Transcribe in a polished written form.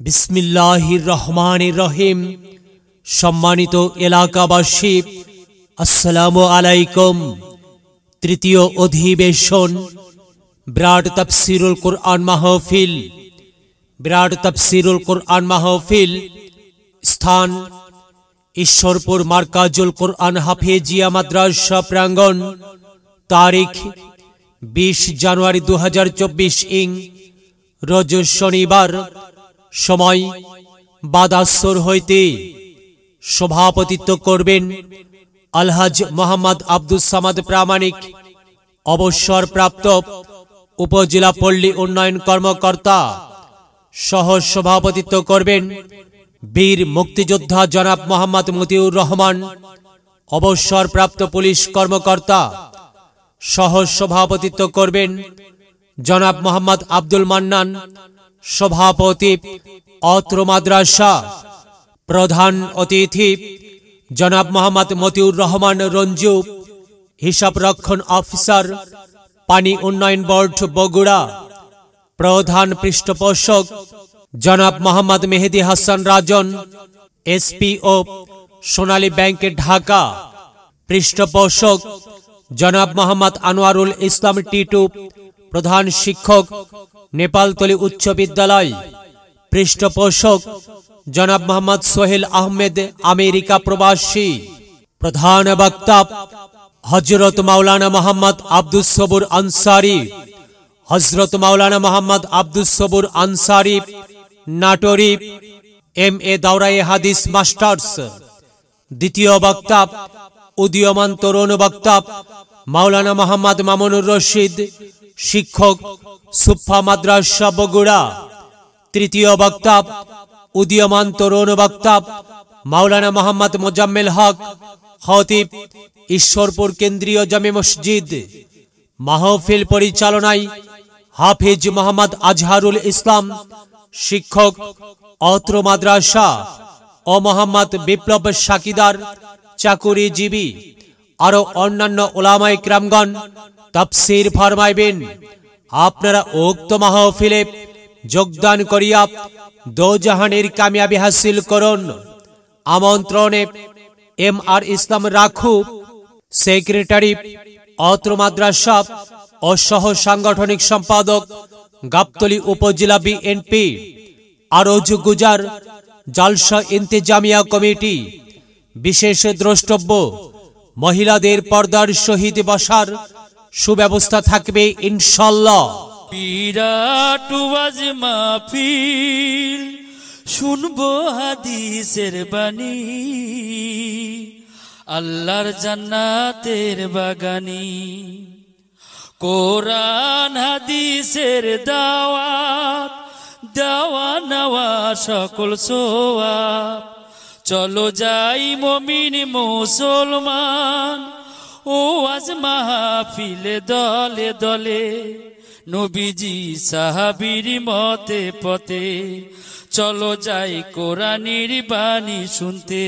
বিসমিল্লাহির রহমানির রহিম। সম্মানিত এলাকাবাসী, আসসালামু আলাইকুম। তৃতীয় অধিবেশন বিরাট তাফসীরুল কুরআন মাহফিল। বিরাট তাফসীরুল কুরআন মাহফিল স্থান ঈশ্বরপুর মার্কাজুল কুরআন হাফেজিয়া মাদ্রাসা প্রাঙ্গণ। তারিখ 20 জানুয়ারি 2024 ইং রোজ শনিবার। সময় বাদাসর হইতে। সভাপতিত্ব করবেন আলহাজ মোহাম্মদ আব্দুস সামাদ প্রামাণিক, অবসরপ্রাপ্ত উপজেলা পল্লী উন্নয়ন কর্মকর্তা। সহ সভাপতিত্ব করবেন বীর মুক্তিযোদ্ধা জনাব মোহাম্মদ মতিউর রহমান, অবসরপ্রাপ্ত পুলিশ কর্মকর্তা। সহ সভাপতিত্ব করবেন জনাব মোহাম্মদ আব্দুল মান্নান, সভাপতি অত্র মাদ্রাসা। প্রধান অতিথি জনাব মোহাম্মদ মতিউর রহমান রঞ্জু, হিসাব রক্ষণ অফিসার, পানি উন্নয়ন বোর্ড বগুড়া। প্রধান পৃষ্ঠপোষক জনাব মোহাম্মদ মেহেদী হাসান রাজন, এসপিও, সোনালী ব্যাংক ঢাকা। পৃষ্ঠপোষক জনাব মোহাম্মদ আনোয়ারুল ইসলাম টিটু, প্রধান শিক্ষক, নেপালতলী উচ্চ বিদ্যালয়। পৃষ্ঠপোষক জনাব মোহাম্মদ সোহেল আহমেদ, আমেরিকা প্রবাসী। প্রধান বক্তা হযরত মাওলানা মোহাম্মদ আব্দুস সবুর আনসারী, হযরত মাওলানা মোহাম্মদ আব্দুস সবুর আনসারী, নাটোরি, MA দাওরায়ে হাদিস মাস্টার্স। দ্বিতীয় বক্তা উদীয়মান তরুণ বক্তা মাওলানা মোহাম্মদ মামুনুর রশিদ, শিক্ষক, সুফা মাদ্রাসা বগুড়া। তৃতীয় বক্তা উদীয়মান তরুণ বক্তা মাওলানা মোহাম্মদ মোজাম্মেল হক, খতিব, ঈশ্বরপুর কেন্দ্রীয় জামে মসজিদ। মাহফিল পরিচালনায় হাফিজ মোহাম্মদ আজহারুল ইসলাম, শিক্ষক, অত্র মাদ্রাসা, ও মোহাম্মদ বিপ্লব সাকিদার, চাকুরিজীবী। আরো অন্যান্য ওলামায়ে কিরামগণ তাফসীর ফরমাইবেন। আপনারা উক্ত মাহফিলে যোগদান করিয়া দোজাহানের কামিয়াবি হাসিল করুন। আমন্ত্রণে MR ইসলাম রাখু, সেক্রেটারি, অত্র মাদ্রাসা ও সহ সাংগঠনিক সম্পাদক, গাবতলী উপজেলা BNP। আরজ গুজার, জালসা ইন্তেজামিয়া কমিটি। বিশেষ দ্রষ্টব্য, মহিলাদের পর্দার সহিত বসার সুব্যবস্থা থাকবে ইনশাআল্লাহ। বিরাট ওয়াজ মাহফিল, শুনবো হাদিসের বাণী, আল্লাহর জান্নাতের বাগানি। কোরআন হাদিসের দাওয়াত, দেওয়া নেওয়া সকল সওয়াব। চলো যাই মুমিন মুসলমান, ও আজ মাহফিলে দলে দলে, নবীজি সাহাবীর মতে পথে। চলো যাই কোরআনের বাণী শুনতে।